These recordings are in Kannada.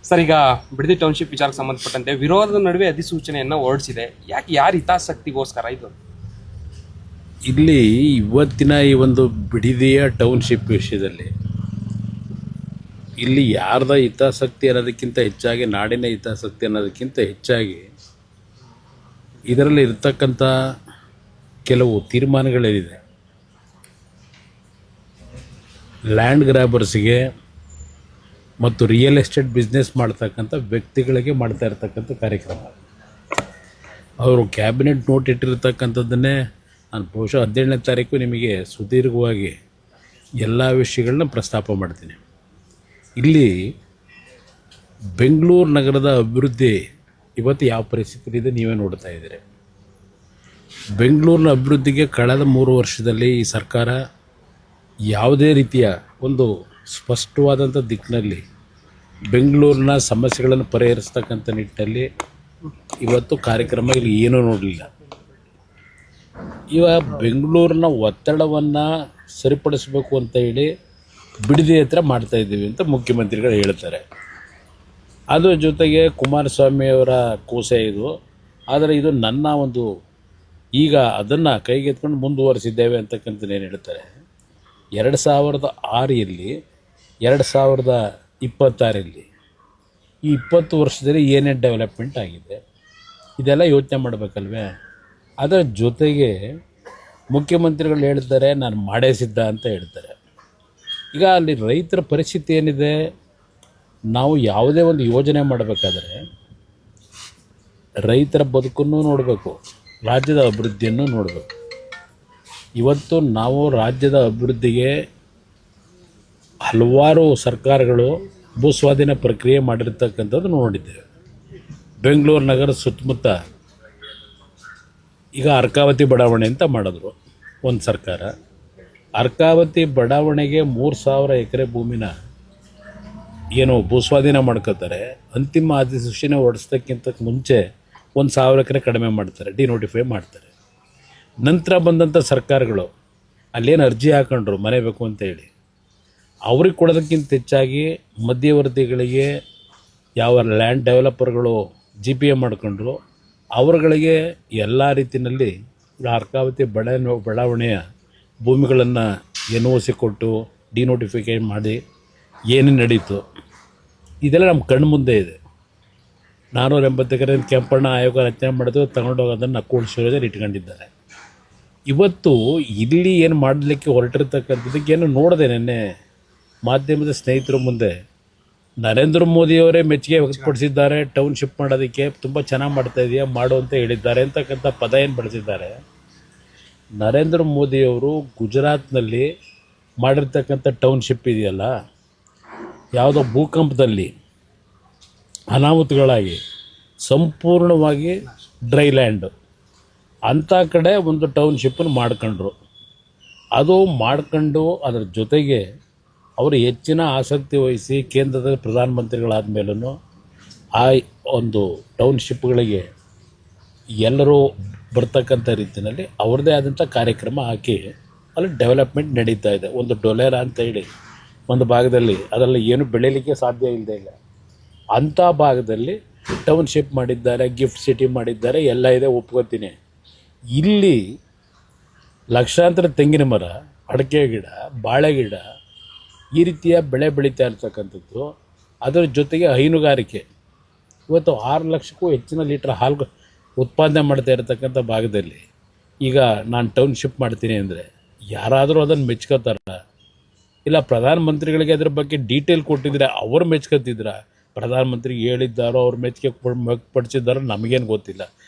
ಸರ್, ಈಗ ಬಿಡದಿ ಟೌನ್ಶಿಪ್ ವಿಚಾರಕ್ಕೆ ಸಂಬಂಧಪಟ್ಟಂತೆ ವಿರೋಧದ ನಡುವೆ ಅಧಿಸೂಚನೆಯನ್ನು ಹೊರಡಿಸಿದೆ. ಯಾಕೆ, ಯಾರ ಹಿತಾಸಕ್ತಿಗೋಸ್ಕರ ಇದು? ಇಲ್ಲಿ ಇವತ್ತಿನ ಈ ಒಂದು ಬಿಡದಿಯ ಟೌನ್ಶಿಪ್ ವಿಷಯದಲ್ಲಿ ಇಲ್ಲಿ ಯಾರ್ದ ಹಿತಾಸಕ್ತಿ ಅನ್ನೋದಕ್ಕಿಂತ ಹೆಚ್ಚಾಗಿ, ನಾಡಿನ ಹಿತಾಸಕ್ತಿ ಅನ್ನೋದಕ್ಕಿಂತ ಹೆಚ್ಚಾಗಿ ಇದರಲ್ಲಿ ಇರ್ತಕ್ಕಂಥ ಕೆಲವು ತೀರ್ಮಾನಗಳೇನಿದೆ, ಲ್ಯಾಂಡ್ ಗ್ರ್ಯಾಬರ್ಸ್ಗೆ ಮತ್ತು ರಿಯಲ್ ಎಸ್ಟೇಟ್ ಬಿಸ್ನೆಸ್ ಮಾಡ್ತಕ್ಕಂಥ ವ್ಯಕ್ತಿಗಳಿಗೆ ಮಾಡ್ತಾ ಇರ್ತಕ್ಕಂಥ ಕಾರ್ಯಕ್ರಮ. ಅವರು ಕ್ಯಾಬಿನೆಟ್ ನೋಟ್ ಇಟ್ಟಿರ್ತಕ್ಕಂಥದ್ದನ್ನೇ ನಾನು ಬಹುಶಃ 17ನೇ ತಾರೀಕು ನಿಮಗೆ ಸುದೀರ್ಘವಾಗಿ ಎಲ್ಲ ವಿಷಯಗಳನ್ನ ಪ್ರಸ್ತಾಪ ಮಾಡ್ತೀನಿ. ಇಲ್ಲಿ ಬೆಂಗಳೂರು ನಗರದ ಅಭಿವೃದ್ಧಿ ಇವತ್ತು ಯಾವ ಪರಿಸ್ಥಿತಿ ಇದೆ ನೀವೇ ನೋಡ್ತಾ ಇದ್ದೀರಿ. ಬೆಂಗಳೂರಿನ ಅಭಿವೃದ್ಧಿಗೆ ಕಳೆದ 3 ವರ್ಷದಲ್ಲಿ ಈ ಸರ್ಕಾರ ಯಾವುದೇ ರೀತಿಯ ಒಂದು ಸ್ಪಷ್ಟವಾದಂಥ ದಿಕ್ಕಿನಲ್ಲಿ ಬೆಂಗಳೂರಿನ ಸಮಸ್ಯೆಗಳನ್ನು ಪರಿಹರಿಸ್ತಕ್ಕಂಥ ನಿಟ್ಟಿನಲ್ಲಿ ಇವತ್ತು ಕಾರ್ಯಕ್ರಮ ಇಲ್ಲಿ ಏನೂ ನೋಡಲಿಲ್ಲ. ಇವಾಗ ಬೆಂಗಳೂರಿನ ಒತ್ತಡವನ್ನು ಸರಿಪಡಿಸಬೇಕು ಅಂತ ಹೇಳಿ ಬಿಡದಿ ಹತ್ರ ಮಾಡ್ತಾಯಿದ್ದೀವಿ ಅಂತ ಮುಖ್ಯಮಂತ್ರಿಗಳು ಹೇಳ್ತಾರೆ. ಅದರ ಜೊತೆಗೆ ಕುಮಾರಸ್ವಾಮಿಯವರ ಕೋಸೆ ಇದು. ಆದರೆ ಇದು ನನ್ನ ಒಂದು ಈಗ ಅದನ್ನು ಕೈಗೆತ್ಕೊಂಡು ಮುಂದುವರಿಸಿದ್ದೇವೆ ಅಂತಕ್ಕಂಥದ್ದೇನು ಹೇಳ್ತಾರೆ. 2006ರಲ್ಲಿ 2026ರಲ್ಲಿ ಈ 20 ವರ್ಷದಲ್ಲಿ ಏನೇನು ಡೆವಲಪ್ಮೆಂಟ್ ಆಗಿದೆ ಇದೆಲ್ಲ ಯೋಚನೆ ಮಾಡಬೇಕಲ್ವೇ. ಅದರ ಜೊತೆಗೆ ಮುಖ್ಯಮಂತ್ರಿಗಳು ಹೇಳ್ತಾರೆ ನಾನು ಮಾಡೇ ಸಿದ್ಧ ಅಂತ ಹೇಳ್ತಾರೆ. ಈಗ ಅಲ್ಲಿ ರೈತರ ಪರಿಸ್ಥಿತಿ ಏನಿದೆ, ನಾವು ಯಾವುದೇ ಒಂದು ಯೋಜನೆ ಮಾಡಬೇಕಾದ್ರೆ ರೈತರ ಬದುಕನ್ನು ನೋಡಬೇಕು, ರಾಜ್ಯದ ಅಭಿವೃದ್ಧಿಯನ್ನು ನೋಡಬೇಕು. ಇವತ್ತು ನಾವು ರಾಜ್ಯದ ಅಭಿವೃದ್ಧಿಗೆ ಹಲವಾರು ಸರ್ಕಾರಗಳು ಭೂಸ್ವಾಧೀನ ಪ್ರಕ್ರಿಯೆ ಮಾಡಿರ್ತಕ್ಕಂಥದ್ದು ನೋಡಿದ್ದೇವೆ. ಬೆಂಗಳೂರು ನಗರ ಸುತ್ತಮುತ್ತ ಈಗ ಅರ್ಕಾವತಿ ಬಡಾವಣೆ ಅಂತ ಮಾಡಿದ್ರು ಒಂದು ಸರ್ಕಾರ. ಅರ್ಕಾವತಿ ಬಡಾವಣೆಗೆ 3000 ಎಕರೆ ಭೂಮಿನ ಏನು ಭೂಸ್ವಾಧೀನ ಮಾಡ್ಕೋತಾರೆ. ಅಂತಿಮ ಅಧಿಸೂಚನೆ ಹೊರಡಿಸೋದಕ್ಕಿಂತ ಮುಂಚೆ 1000 ಎಕರೆ ಕಡಿಮೆ ಮಾಡ್ತಾರೆ, ಡಿನೋಟಿಫೈ ಮಾಡ್ತಾರೆ. ನಂತರ ಬಂದಂಥ ಸರ್ಕಾರಗಳು ಅಲ್ಲೇನು ಅರ್ಜಿ ಹಾಕೊಂಡ್ರು ಮನೆ ಬೇಕು ಅಂತೇಳಿ, ಅವ್ರಿಗೆ ಕೊಡೋದಕ್ಕಿಂತ ಹೆಚ್ಚಾಗಿ ಮಧ್ಯವರ್ತಿಗಳಿಗೆ ಯಾವ ಲ್ಯಾಂಡ್ ಡೆವಲಪರ್ಗಳು GPA ಮಾಡ್ಕೊಂಡ್ರು ಅವರುಗಳಿಗೆ ಎಲ್ಲ ರೀತಿಯಲ್ಲಿ ಅರ್ಕಾವತಿ ಬಡಾವಣೆಯ ಭೂಮಿಗಳನ್ನು NOC ಕೊಟ್ಟು ಡಿನೋಟಿಫಿಕೇಷನ್ ಮಾಡಿ ಏನೇನು ನಡೀತು ಇದೆಲ್ಲ ನಮ್ಮ ಕಣ್ಣು ಮುಂದೆ ಇದೆ. 480 ಎಕರೆ ಕೆಂಪಣ್ಣ ಆಯೋಗ ರಚನೆ ಮಾಡಿದ್ರು, ತಗೊಂಡೋಗೋದನ್ನು ಕೂಡಿಸೋದನ್ನು ಇಟ್ಕೊಂಡಿದ್ದಾರೆ. ಇವತ್ತು ಇಲ್ಲಿ ಏನು ಮಾಡಲಿಕ್ಕೆ ಹೊರಟಿರ್ತಕ್ಕಂಥದ್ದಕ್ಕೆ ಏನು ನೋಡಿದೆ ನೆನ್ನೆ ಮಾಧ್ಯಮದ ಸ್ನೇಹಿತರ ಮುಂದೆ ನರೇಂದ್ರ ಮೋದಿಯವರೇ ಮೆಚ್ಚುಗೆ ವ್ಯಕ್ತಪಡಿಸಿದ್ದಾರೆ. ಟೌನ್ಶಿಪ್ ಮಾಡೋದಕ್ಕೆ ತುಂಬ ಚೆನ್ನಾಗಿ ಮಾಡ್ತಾ ಇದೆಯಾ ಮಾಡು ಅಂತ ಹೇಳಿದ್ದಾರೆ ಅಂತಕ್ಕಂಥ ಪದ ಏನು ಬಳಸಿದ್ದಾರೆ. ನರೇಂದ್ರ ಮೋದಿಯವರು ಗುಜರಾತ್ನಲ್ಲಿ ಮಾಡಿರ್ತಕ್ಕಂಥ ಟೌನ್ಶಿಪ್ ಇದೆಯಲ್ಲ, ಯಾವುದೋ ಭೂಕಂಪದಲ್ಲಿ ಅನಾಹುತಗಳಾಗಿ ಸಂಪೂರ್ಣವಾಗಿ ಡ್ರೈ ಲ್ಯಾಂಡು ಅಂಥ ಕಡೆ ಒಂದು ಟೌನ್ಶಿಪ್ಪನ್ನು ಮಾಡ್ಕೊಂಡ್ರು. ಅದು ಮಾಡ್ಕೊಂಡು ಅದರ ಜೊತೆಗೆ ಅವರು ಹೆಚ್ಚಿನ ಆಸಕ್ತಿ ವಹಿಸಿ ಕೇಂದ್ರದ ಪ್ರಧಾನಮಂತ್ರಿಗಳಾದ ಮೇಲೂ ಆ ಒಂದು ಟೌನ್ಶಿಪ್ಗಳಿಗೆ ಎಲ್ಲರೂ ಬರ್ತಕ್ಕಂಥ ರೀತಿಯಲ್ಲಿ ಅವ್ರದ್ದೇ ಆದಂಥ ಕಾರ್ಯಕ್ರಮ ಹಾಕಿ ಅಲ್ಲಿ ಡೆವಲಪ್ಮೆಂಟ್ ನಡೀತಾ ಇದೆ. ಒಂದು ಡೊಲೇರಾ ಅಂತ ಹೇಳಿ ಒಂದು ಭಾಗದಲ್ಲಿ ಅದರಲ್ಲಿ ಏನು ಬೆಳೀಲಿಕ್ಕೆ ಸಾಧ್ಯ ಇಲ್ಲದೆ ಇಲ್ಲ ಅಂಥ ಭಾಗದಲ್ಲಿ ಟೌನ್ಶಿಪ್ ಮಾಡಿದ್ದಾರೆ, ಗಿಫ್ಟ್ ಸಿಟಿ ಮಾಡಿದ್ದಾರೆ, ಎಲ್ಲ ಇದೆ, ಒಪ್ಕೋತೀನಿ. ಇಲ್ಲಿ ಲಕ್ಷಾಂತರ ತೆಂಗಿನ ಮರ, ಅಡಿಕೆ ಗಿಡ, ಬಾಳೆ ಗಿಡ ಈ ರೀತಿಯ ಬೆಳೆ ಬೆಳೀತಾ ಇರ್ತಕ್ಕಂಥದ್ದು. ಅದರ ಜೊತೆಗೆ ಹೈನುಗಾರಿಕೆ ಇವತ್ತು 6 ಲಕ್ಷಕ್ಕೂ ಹೆಚ್ಚಿನ ಲೀಟ್ರ್ ಹಾಲು ಉತ್ಪಾದನೆ ಮಾಡ್ತಾ ಇರತಕ್ಕಂಥ ಭಾಗದಲ್ಲಿ ಈಗ ನಾನು ಟೌನ್ಶಿಪ್ ಮಾಡ್ತೀನಿ ಅಂದರೆ ಯಾರಾದರೂ ಅದನ್ನು ಮೆಚ್ಕೋತಾರ? ಇಲ್ಲ ಪ್ರಧಾನಮಂತ್ರಿಗಳಿಗೆ ಅದ್ರ ಬಗ್ಗೆ ಡೀಟೇಲ್ ಕೊಟ್ಟಿದ್ರೆ ಅವ್ರು ಮೆಚ್ಕೋತಿದ್ರ? ಪ್ರಧಾನಮಂತ್ರಿಗೆ ಹೇಳಿದ್ದಾರೋ ಅವ್ರು ಮೆಚ್ಚುಗೆ ಪಡಿಸಿದ್ದಾರೋ ನಮಗೇನು ಗೊತ್ತಿಲ್ಲ.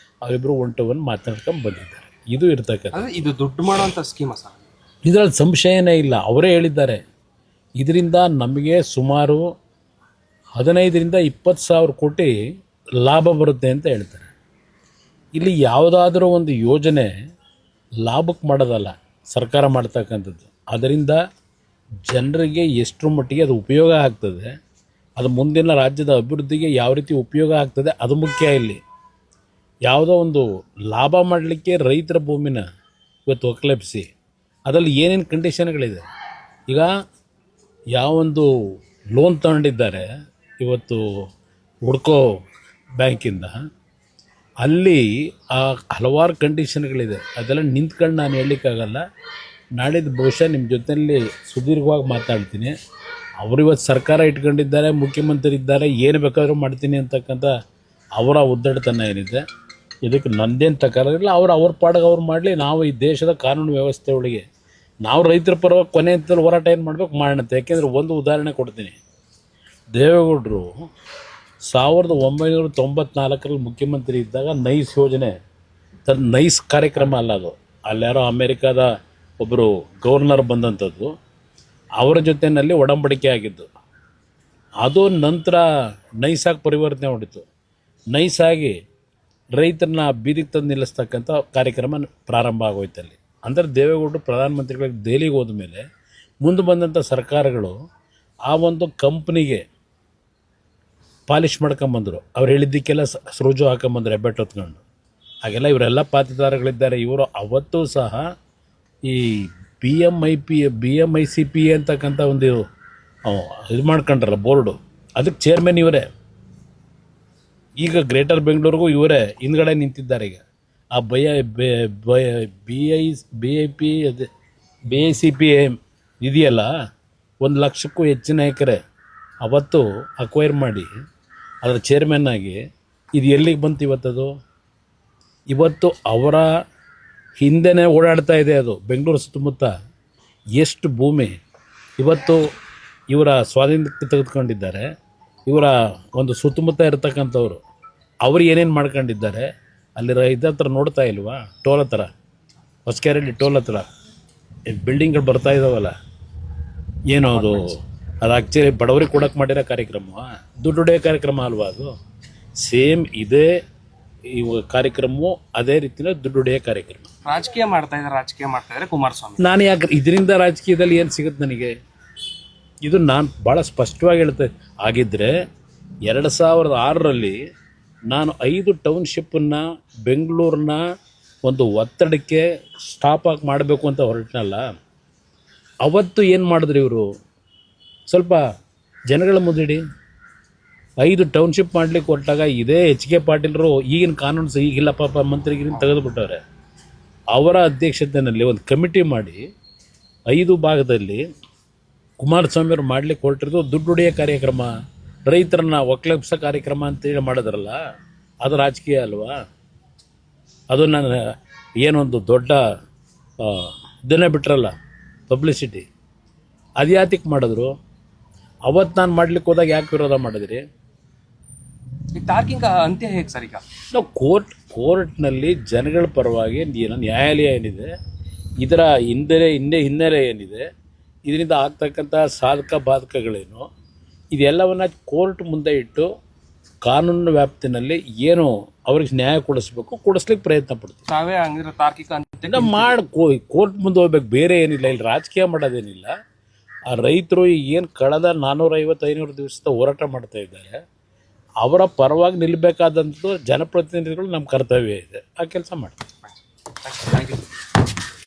ಅವಿಬ್ಬರು ಒಂಟವನ್ನು ಮಾತನಾಡ್ಕೊಂಡು ಬಂದಿದ್ದಾರೆ. ಇದು ಇರ್ತಕ್ಕಂಥ ಇದು ದುಡ್ಡು ಮಾಡೋಂಥ ಸ್ಕೀಮ ಸರ್. ಇದರಲ್ಲಿ ಸಂಶಯನೇ ಇಲ್ಲ. ಅವರೇ ಹೇಳಿದ್ದಾರೆ ಇದರಿಂದ ನಮಗೆ ಸುಮಾರು 15ರಿಂದ 20 ಸಾವಿರ ಕೋಟಿ ಲಾಭ ಬರುತ್ತೆ ಅಂತ ಹೇಳ್ತಾರೆ. ಇಲ್ಲಿ ಯಾವುದಾದ್ರೂ ಒಂದು ಯೋಜನೆ ಲಾಭಕ್ಕೆ ಮಾಡೋದಲ್ಲ ಸರ್ಕಾರ ಮಾಡ್ತಕ್ಕಂಥದ್ದು. ಅದರಿಂದ ಜನರಿಗೆ ಎಷ್ಟರ ಮಟ್ಟಿಗೆ ಅದು ಉಪಯೋಗ ಆಗ್ತದೆ, ಅದು ಮುಂದಿನ ರಾಜ್ಯದ ಅಭಿವೃದ್ಧಿಗೆ ಯಾವ ರೀತಿ ಉಪಯೋಗ ಆಗ್ತದೆ ಅದು ಮುಖ್ಯ. ಇಲ್ಲಿ ಯಾವುದೋ ಒಂದು ಲಾಭ ಮಾಡಲಿಕ್ಕೆ ರೈತರ ಭೂಮಿನ ಇವತ್ತು ಒಕ್ಕಲೆಬ್ಬಿಸಿ ಅದರಲ್ಲಿ ಏನೇನು ಕಂಡೀಷನ್ಗಳಿದೆ. ಈಗ ಯಾವೊಂದು ಲೋನ್ ತಗೊಂಡಿದ್ದಾರೆ ಇವತ್ತು ಹುಡ್ಕೋ ಬ್ಯಾಂಕಿಂದ. ಅಲ್ಲಿ ಆ ಹಲವಾರು ಕಂಡೀಷನ್ಗಳಿದೆ, ಅದೆಲ್ಲ ನಿಂತ್ಕೊಂಡು ನಾನು ಹೇಳಲಿಕ್ಕಾಗಲ್ಲ. ನಾಳಿದ್ದು ಬಹುಶಃ ನಿಮ್ಮ ಜೊತೆಯಲ್ಲಿ ಸುದೀರ್ಘವಾಗಿ ಮಾತಾಡ್ತೀನಿ. ಅವರು ಇವತ್ತು ಸರ್ಕಾರ ಇಟ್ಕೊಂಡಿದ್ದಾರೆ, ಮುಖ್ಯಮಂತ್ರಿ ಇದ್ದಾರೆ, ಏನು ಬೇಕಾದರೂ ಮಾಡ್ತೀನಿ ಅಂತಕ್ಕಂಥ ಅವರ ಉದ್ದಟತನ ಏನಿದೆ, ಇದಕ್ಕೆ ನಂದೇನು ತಕರಾರಿಲ್ಲ. ಅವ್ರ ಪಾಡಿಗೆ ಅವ್ರು ಮಾಡಲಿ. ನಾವು ಈ ದೇಶದ ಕಾನೂನು ವ್ಯವಸ್ಥೆ ಒಳಗೆ ನಾವು ರೈತರ ಪರವಾಗಿ ಕೊನೆ ಹಂತದಲ್ಲಿ ಹೋರಾಟ ಏನು ಮಾಡಬೇಕು ಮಾಡೋಣ. ಯಾಕೆಂದರೆ ಒಂದು ಉದಾಹರಣೆ ಕೊಡ್ತೀನಿ. ದೇವೇಗೌಡರು 1994ರಲ್ಲಿ ಮುಖ್ಯಮಂತ್ರಿ ಇದ್ದಾಗ ನೈಸ್ ಯೋಜನೆ, ನೈಸ್ ಕಾರ್ಯಕ್ರಮ ಅಲ್ಲ ಅದು, ಅಲ್ಲಾರೋ ಅಮೇರಿಕಾದ ಒಬ್ಬರು ಗವರ್ನರ್ ಬಂದಂಥದ್ದು, ಅವರ ಜೊತೆಯಲ್ಲಿ ಒಡಂಬಡಿಕೆ ಆಗಿದ್ದು. ಅದು ನಂತರ ನೈಸಾಗಿ ಪರಿವರ್ತನೆ ಹೊಡಿತು. ನೈಸಾಗಿ ರೈತರನ್ನ ಬೀದಿಗೆ ತಂದು ನಿಲ್ಲಿಸ್ತಕ್ಕಂಥ ಕಾರ್ಯಕ್ರಮ ಪ್ರಾರಂಭ ಆಗೋಯ್ತಲ್ಲಿ. ಅಂದರೆ ದೇವೇಗೌಡರು ಪ್ರಧಾನಮಂತ್ರಿಗಳಿಗೆ ದೆಹಲಿಗೆ ಹೋದ ಮೇಲೆ ಮುಂದೆ ಬಂದಂಥ ಸರ್ಕಾರಗಳು ಆ ಒಂದು ಕಂಪ್ನಿಗೆ ಪಾಲಿಷ್ ಮಾಡ್ಕೊಂಬಂದರು. ಅವ್ರು ಹೇಳಿದ್ದಕ್ಕೆಲ್ಲ ಸೃಜು ಹಾಕೊಂಬಂದ್ರು ಹೆಬ್ಬೆಟ್ಟು ಹೊತ್ಕೊಂಡು. ಹಾಗೆಲ್ಲ ಇವರೆಲ್ಲ ಪಾತ್ರಧಾರಗಳಿದ್ದಾರೆ. ಇವರು ಅವತ್ತೂ ಸಹ ಈ BMICP ಅಂತಕ್ಕಂಥ ಒಂದು ಇದು ಮಾಡ್ಕೊಂಡ್ರಲ್ಲ ಬೋರ್ಡು, ಅದಕ್ಕೆ ಚೇರ್ಮನ್ ಇವರೇ. ಈಗ ಗ್ರೇಟರ್ ಬೆಂಗಳೂರಿಗೂ ಇವರೇ ಹಿಂದ್ಗಡೆ ನಿಂತಿದ್ದಾರೆ. ಈಗ ಆ BICP ಇದೆಯಲ್ಲ, 1 ಲಕ್ಷಕ್ಕೂ ಹೆಚ್ಚಿನ ಎಕರೆ ಅವತ್ತು ಅಕ್ವೈರ್ ಮಾಡಿ ಅದರ ಚೇರ್ಮನ್ ಆಗಿ ಇದು ಎಲ್ಲಿಗೆ ಬಂತು ಇವತ್ತದು? ಇವತ್ತು ಅವರ ಹಿಂದೆನೇ ಓಡಾಡ್ತಾ ಇದೆ ಅದು. ಬೆಂಗಳೂರು ಸುತ್ತಮುತ್ತ ಎಷ್ಟು ಭೂಮಿ ಇವತ್ತು ಇವರ ಸ್ವಾಧೀನಕ್ಕೆ ತೆಗೆದುಕೊಂಡಿದ್ದಾರೆ. ಇವರ ಒಂದು ಸುತ್ತಮುತ್ತ ಇರತಕ್ಕಂಥವ್ರು ಅವರು ಏನೇನು ಮಾಡ್ಕೊಂಡಿದ್ದಾರೆ ಅಲ್ಲಿ ಇದ್ರ ಹತ್ರ ನೋಡ್ತಾ ಇಲ್ವಾ? ಟೋಲ್ ಹತ್ರ, ಹೊಸಕೆರೆಯಲ್ಲಿ ಟೋಲ್ ಹತ್ರ ಬಿಲ್ಡಿಂಗ್ಗಳು ಬರ್ತಾ ಇದ್ದಾವಲ್ಲ, ಏನೋ ಅದು ಆ್ಯಕ್ಚುಲಿ ಬಡವರಿಗೆ ಕೊಡೋಕೆ ಮಾಡಿರೋ ಕಾರ್ಯಕ್ರಮ, ದುಡ್ಡು ಹೊಡೆಯೋ ಕಾರ್ಯಕ್ರಮ ಅಲ್ವಾ ಅದು? ಸೇಮ್ ಇದೇ ಈ ಕಾರ್ಯಕ್ರಮವು ಅದೇ ರೀತಿಯ ದುಡ್ಡು ಹೊಡೆಯೋ ಕಾರ್ಯಕ್ರಮ. ರಾಜಕೀಯ ಮಾಡ್ತಾ ಇದ್ದಾರೆ ಕುಮಾರಸ್ವಾಮಿ. ನಾನು ಯಾಕೆ ಇದರಿಂದ ರಾಜಕೀಯದಲ್ಲಿ ಏನು ಸಿಗುತ್ತೆ ನನಗೆ? ಇದು ನಾನು ಭಾಳ ಸ್ಪಷ್ಟವಾಗಿ ಹೇಳ್ತೆ. ಆಗಿದ್ದರೆ 2006ರಲ್ಲಿ ನಾನು 5 ಟೌನ್ಶಿಪ್ಪನ್ನು ಬೆಂಗಳೂರಿನ ಒಂದು ಒತ್ತಡಕ್ಕೆ ಸ್ಟಾಪ್ ಆಗಿ ಮಾಡಬೇಕು ಅಂತ ಹೊರಟನಲ್ಲ, ಅವತ್ತು ಏನು ಮಾಡಿದ್ರು ಇವರು? ಸ್ವಲ್ಪ ಜನಗಳ ಮುಂದಿಡಿ. 5 ಟೌನ್ಶಿಪ್ ಮಾಡಲಿಕ್ಕೆ ಹೊರಟಾಗ ಇದೇ HK ಪಾಟೀಲರು ಈಗಿನ ಕಾನೂನು ಈಗಿಲ್ಲ ಪಾಪ ಮಂತ್ರಿಗಿರಿನ ತೆಗೆದುಬಿಟ್ಟವ್ರೆ. ಅವರ ಅಧ್ಯಕ್ಷತೆಯಲ್ಲಿ ಒಂದು ಕಮಿಟಿ ಮಾಡಿ 5 ಭಾಗದಲ್ಲಿ ಕುಮಾರಸ್ವಾಮಿಯವರು ಮಾಡಲಿಕ್ಕೆ ಹೊರಟಿರೋದು ದುಡ್ಡು ಹೊಡೆಯೋ ಕಾರ್ಯಕ್ರಮ, ರೈತರನ್ನ ಒಕ್ಕಲೆಬ್ಸೋ ಕಾರ್ಯಕ್ರಮ ಅಂತೇಳಿ ಮಾಡಿದ್ರಲ್ಲ, ಅದು ರಾಜಕೀಯ ಅಲ್ವಾ? ಅದು ನಾನು ಏನೊಂದು ದೊಡ್ಡ ಇದನ್ನೇ ಬಿಟ್ರಲ್ಲ ಪಬ್ಲಿಸಿಟಿ, ಅದು ಯಾತಕ್ಕೆ ಮಾಡಿದ್ರು? ಅವತ್ತು ನಾನು ಮಾಡ್ಲಿಕ್ಕೆ ಹೋದಾಗ ಯಾಕೆ ವಿರೋಧ ಮಾಡಿದ್ರಿ? ಈ ತಾರ್ಕಿಕ ಅಂತ್ಯ ಹೇಗೆ ಸರ್? ಈಗ ನಾವು ಕೋರ್ಟ್ನಲ್ಲಿ ಜನಗಳ ಪರವಾಗಿ ನ್ಯಾಯಾಲಯ ಏನಿದೆ, ಇದರ ಹಿನ್ನೆಲೆ ಏನಿದೆ, ಇದರಿಂದ ಆಗ್ತಕ್ಕಂಥ ಸಾಧಕ ಬಾಧಕಗಳೇನು, ಇದೆಲ್ಲವನ್ನು ಕೋರ್ಟ್ ಮುಂದೆ ಇಟ್ಟು ಕಾನೂನಿನ ವ್ಯಾಪ್ತಿನಲ್ಲಿ ಏನು ಅವ್ರಿಗೆ ನ್ಯಾಯ ಕೊಡಿಸ್ಲಿಕ್ಕೆ ಪ್ರಯತ್ನ ಪಡ್ತೀವಿ. ತಾವೇ ಹಂಗಿರೋ ತಾರ್ಕಿಕ ಅಂತ್ಯ ಕೋರ್ಟ್ ಮುಂದೆ ಹೋಗ್ಬೇಕು, ಬೇರೆ ಏನಿಲ್ಲ. ಇಲ್ಲಿ ರಾಜಕೀಯ ಮಾಡೋದೇನಿಲ್ಲ. ಆ ರೈತರು ಏನು ಕಳೆದ 450-500 ದಿವಸದ ಹೋರಾಟ ಮಾಡ್ತಾ ಇದ್ದಾರೆ, ಅವರ ಪರವಾಗಿ ನಿಲ್ಲಬೇಕಾದಂಥದ್ದು ಜನಪ್ರತಿನಿಧಿಗಳು ನಮ್ಮ ಕರ್ತವ್ಯ ಇದೆ. ಆ ಕೆಲಸ ಮಾಡ್ತೀವಿ. Thank you.